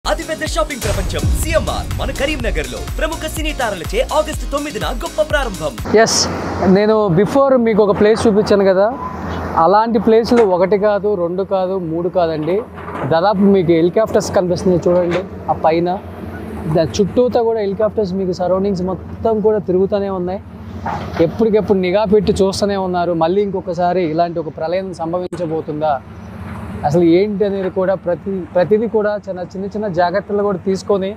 అతిపెద్ద షాపింగ్ ప్రపంచం సిఎంఆర్ మన కరీంనగర్ లో ప్రముఖ సినీ తారలచే ఆగస్టు 9న గొప్ప ప్రారంభం. ఎస్, నేను బిఫోర్ మీకు ఒక ప్లేస్ చూపించాను కదా, అలాంటి ప్లేస్లు ఒకటి కాదు, రెండు కాదు, మూడు కాదండి, దాదాపు మీకు హెలికాప్టర్స్ కనిపిస్తున్నాయి చూడండి. ఆ పైన చుట్టూతో కూడా హెలికాప్టర్స్ మీకు సరౌండింగ్స్ మొత్తం కూడా తిరుగుతూనే ఉన్నాయి. ఎప్పటికెప్పుడు నిఘా పెట్టి చూస్తూనే ఉన్నారు. మళ్ళీ ఇంకొకసారి ఇలాంటి ఒక ప్రళయం సంభవించబోతుందా, అసలు ఏంటి అనేది కూడా ప్రతిదీ కూడా చిన్న చిన్న జాగ్రత్తలు కూడా తీసుకొని,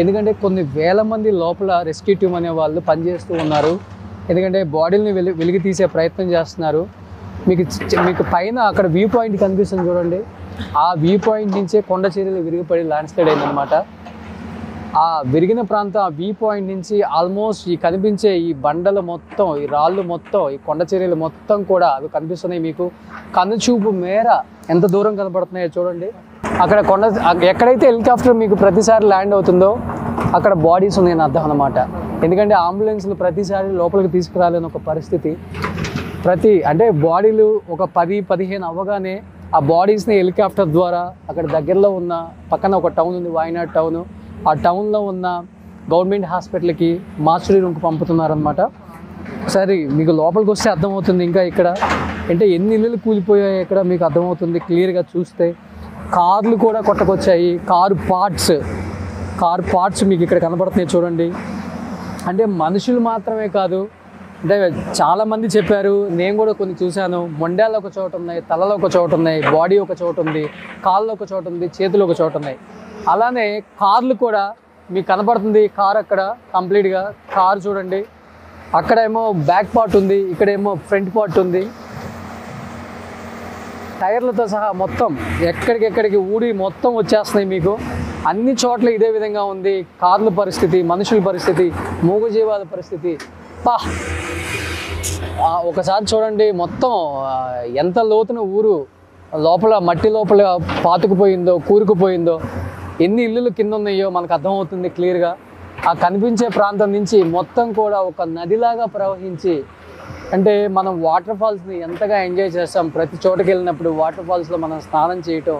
ఎందుకంటే కొన్ని వేల మంది లోపల రెస్క్యూ టీమ్ అనే వాళ్ళు పనిచేస్తూ ఉన్నారు. ఎందుకంటే బాడీని వెలికి తీసే ప్రయత్నం చేస్తున్నారు. మీకు పైన అక్కడ వ్యూ పాయింట్ కనిపిస్తుంది చూడండి. ఆ వ్యూ పాయింట్ నుంచే కొండ చర్యలు విరిగిపడి ల్యాండ్ స్లైడ్ అయిందనమాట. ఆ విరిగిన ప్రాంతం, ఆ వ్యూ పాయింట్ నుంచి ఆల్మోస్ట్ ఈ కనిపించే ఈ బండలు మొత్తం, ఈ రాళ్ళు మొత్తం, ఈ కొండ చర్యలు మొత్తం కూడా అవి కనిపిస్తున్నాయి. మీకు కనుచూపు మేర ఎంత దూరం కనపడుతున్నాయో చూడండి. అక్కడ ఎక్కడైతే హెలికాప్టర్ మీకు ప్రతిసారి ల్యాండ్ అవుతుందో అక్కడ బాడీస్ ఉన్నాయని అర్థం అనమాట. ఎందుకంటే అంబులెన్స్లు ప్రతిసారి లోపలికి తీసుకురాలేని ఒక పరిస్థితి. అంటే బాడీలు ఒక 10-15 అవ్వగానే ఆ బాడీస్ని హెలికాప్టర్ ద్వారా అక్కడ దగ్గరలో ఉన్న పక్కన ఒక టౌన్ ఉంది, వాయనాడ్ టౌన్, ఆ టౌన్లో ఉన్న గవర్నమెంట్ హాస్పిటల్కి మార్చురీ రూమ్కి పంపుతున్నారనమాట. సరే, మీకు లోపలికి వస్తే అర్థమవుతుంది. ఇంకా ఇక్కడ అంటే ఎన్ని ఇళ్ళు కూలిపోయాయి ఇక్కడ మీకు అర్థమవుతుంది క్లియర్గా చూస్తే. కార్లు కూడా కొట్టకొచ్చాయి. కారు పార్ట్స్ మీకు ఇక్కడ కనపడుతున్నాయి చూడండి. అంటే మనుషులు మాత్రమే కాదు, అంటే చాలామంది చెప్పారు, నేను కూడా కొన్ని చూశాను. మొండాలు ఒక చోట ఉన్నాయి, తలలో ఒక చోట ఉన్నాయి, బాడీ ఒక చోట ఉంది, కాళ్ళు ఒక చోట ఉంది, చేతులు ఒక చోట ఉన్నాయి. అలానే కార్లు కూడా మీకు కనపడుతుంది. కార్ అక్కడ కంప్లీట్గా కారు చూడండి. అక్కడేమో బ్యాక్ పార్ట్ ఉంది, ఇక్కడేమో ఫ్రంట్ పార్ట్ ఉంది. టైర్లతో సహా మొత్తం ఎక్కడికెక్కడికి ఊడి మొత్తం వచ్చేస్తున్నాయి. మీకు అన్ని చోట్ల ఇదే విధంగా ఉంది. కార్ల పరిస్థితి, మనుషుల పరిస్థితి, మూగజీవాల పరిస్థితి. ఒకసారి చూడండి మొత్తం ఎంత లోతున ఊరు లోపల మట్టి లోపల పాతుకుపోయిందో, కూరుకుపోయిందో, ఎన్ని ఇల్లులు కింద ఉన్నాయో మనకు అర్థమవుతుంది క్లియర్గా. ఆ కనిపించే ప్రాంతం నుంచి మొత్తం కూడా ఒక నదిలాగా ప్రవహించి, అంటే మనం వాటర్ ఫాల్స్ని ఎంతగా ఎంజాయ్ చేస్తాం, ప్రతి చోటుకి వెళ్ళినప్పుడు వాటర్ ఫాల్స్లో మనం స్నానం చేయటం,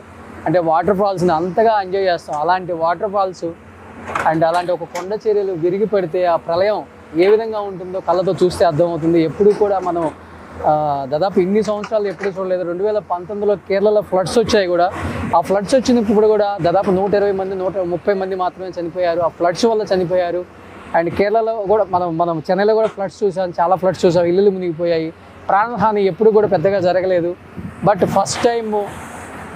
అంటే వాటర్ ఫాల్స్ని అంతగా ఎంజాయ్ చేస్తాం. అలాంటి వాటర్ ఫాల్స్ అండ్ అలాంటి ఒక కొండ చర్యలు విరిగి పడితే ఆ ప్రళయం ఏ విధంగా ఉంటుందో కళ్ళతో చూస్తే అర్థమవుతుంది. ఎప్పుడు కూడా మనం దాదాపు ఇన్ని సంవత్సరాలు ఎప్పుడు చూడలేదు. 2019లో కేరళలో ఫ్లడ్స్ వచ్చాయి కూడా. ఆ ఫ్లడ్స్ వచ్చినప్పుడు కూడా దాదాపు 120 మంది 130 మంది మాత్రమే చనిపోయారు. ఆ ఫ్లడ్స్ వల్ల చనిపోయారు. అండ్ కేరళలో కూడా మనం చెన్నైలో కూడా ఫ్లడ్స్ చూసాం, చాలా ఫ్లడ్స్ చూసాం, ఇల్లులు మునిగిపోయాయి. ప్రాణహాని ఎప్పుడు కూడా పెద్దగా జరగలేదు. బట్ ఫస్ట్ టైం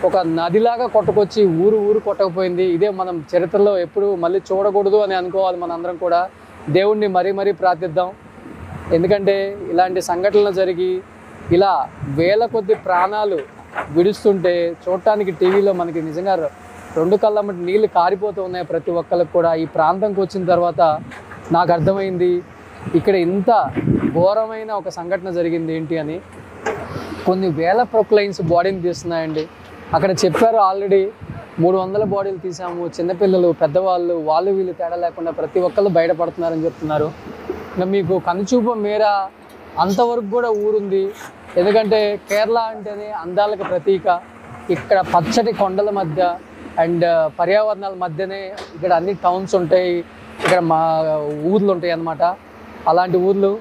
ఒక నదిలాగా కొట్టుకొచ్చి ఊరు కొట్టకపోయింది. ఇదే మనం చరిత్రలో ఎప్పుడు మళ్ళీ చూడకూడదు అని అనుకోవాలి. మనందరం కూడా దేవుణ్ణి మరీ ప్రార్థిద్దాం. ఎందుకంటే ఇలాంటి సంఘటనలు జరిగి ఇలా వేల కొద్ది ప్రాణాలు విడుస్తుంటే చూడటానికి టీవీలో మనకి నిజంగా రెండు కళ్ళ మట్టి నీళ్ళు కారిపోతూ ఉన్నాయి ప్రతి ఒక్కరికి కూడా. ఈ ప్రాంతంకి వచ్చిన తర్వాత నాకు అర్థమైంది ఇక్కడ ఇంత ఘోరమైన ఒక సంఘటన జరిగింది ఏంటి అని. కొన్ని వేల ప్రొక్లైన్స్ బాడీని తీస్తున్నాయండి. అక్కడ చెప్పారు ఆల్రెడీ 300 బాడీలు తీసాము. చిన్నపిల్లలు, పెద్దవాళ్ళు, వాళ్ళు వీళ్ళు తేడా లేకుండా ప్రతి ఒక్కళ్ళు బయటపడుతున్నారని చెప్తున్నారు. ఇంకా మీకు కనుచూపు మేర అంతవరకు కూడా ఊరుంది. ఎందుకంటే కేరళ అంటేనే అందాలకు ప్రతీక. ఇక్కడ పచ్చటి కొండల మధ్య అండ్ పర్యావరణాల మధ్యనే ఇక్కడ అన్ని టౌన్స్ ఉంటాయి, ఇక్కడ ఊర్లు ఉంటాయి అన్నమాట. అలాంటి ఊర్లు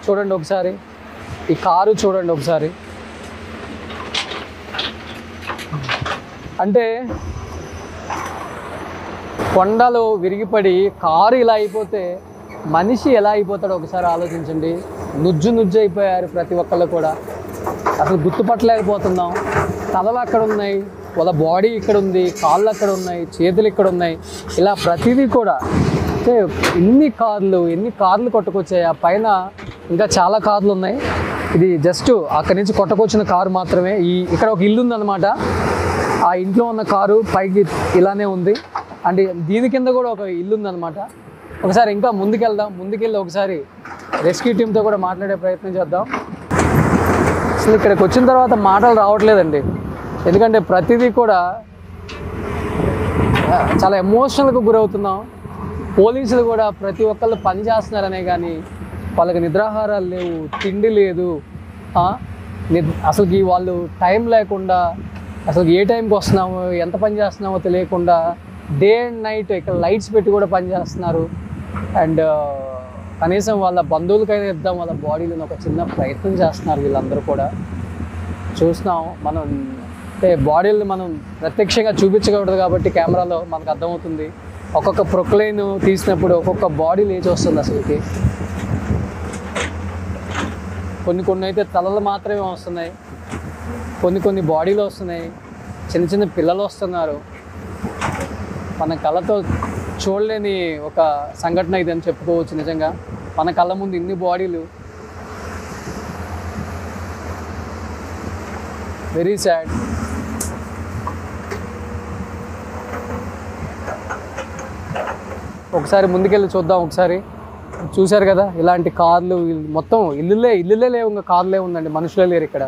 చూడండి ఒకసారి. ఈ కారు చూడండి ఒకసారి. అంటే కొండలు విరిగిపడి కారు ఇలా అయిపోతే మనిషి ఎలా అయిపోతాడో ఒకసారి ఆలోచించండి. నుజ్జు అయిపోయారు ప్రతి ఒక్కళ్ళు కూడా. అసలు గుర్తుపట్టలేకపోతున్నాం. తలలు అక్కడ ఉన్నాయి, వాళ్ళ బాడీ ఇక్కడ ఉంది, కాళ్ళు అక్కడ ఉన్నాయి, చేతులు ఇక్కడ ఉన్నాయి. ఇలా ప్రతిదీ కూడా అంటే ఎన్ని కార్లు కొట్టుకొచ్చాయి. ఆ పైన ఇంకా చాలా కార్లు ఉన్నాయి. ఇది జస్ట్ అక్కడి నుంచి కొట్టుకొచ్చిన కారు మాత్రమే. ఇక్కడ ఒక ఇల్లు ఉందన్నమాట. ఆ ఇంట్లో ఉన్న కారు పైకి ఇలానే ఉంది. అంటే దీని కింద కూడా ఒక ఇల్లు ఉందన్నమాట. ఒకసారి ఇంకా ముందుకెళ్ళి ఒకసారి రెస్క్యూ టీమ్తో కూడా మాట్లాడే ప్రయత్నం చేద్దాం. అసలు ఇక్కడికి వచ్చిన తర్వాత మాటలు రావట్లేదండి. ఎందుకంటే ప్రతిదీ కూడా చాలా ఎమోషనల్గా గురవుతున్నాం. పోలీసులు కూడా ప్రతి ఒక్కళ్ళు పని చేస్తున్నారనే కానీ వాళ్ళకి నిద్రాహారాలు లేవు, తిండి లేదు. అసలుకి వాళ్ళు టైం లేకుండా, అసలు ఏ టైంకి వస్తున్నామో, ఎంత పని చేస్తున్నామో తెలియకుండా డే అండ్ నైట్ ఇక్కడ లైట్స్ పెట్టి కూడా పనిచేస్తున్నారు. అండ్ కనీసం వాళ్ళ బంధువులకైనా ఇద్దాం వాళ్ళ బాడీలను ఒక చిన్న ప్రయత్నం చేస్తున్నారు వీళ్ళందరూ కూడా. చూస్తున్నాం మనం, అంటే బాడీలను మనం ప్రత్యక్షంగా చూపించకూడదు కాబట్టి కెమెరాలో మనకు అర్థమవుతుంది. ఒక్కొక్క ప్రొక్లైన్ తీసినప్పుడు ఒక్కొక్క బాడీ లేచి వస్తుంది అసలుకి. కొన్ని అయితే తలలు మాత్రమే వస్తున్నాయి, కొన్ని బాడీలు వస్తున్నాయి, చిన్న చిన్న పిల్లలు వస్తున్నారు. మన కళ్ళతో చూడలేని ఒక సంఘటన ఇది అని చెప్పుకోవచ్చు. నిజంగా మన కళ్ళ ముందు ఇన్ని బాడీలు, వెరీ సాడ్. ఒకసారి ముందుకెళ్ళి చూద్దాం. ఒకసారి చూశారు కదా ఇలాంటి కార్లు, మొత్తం ఇల్లులే లేవు, ఇంకా కార్లే ఉందండి, మనుషులే లేరు ఇక్కడ.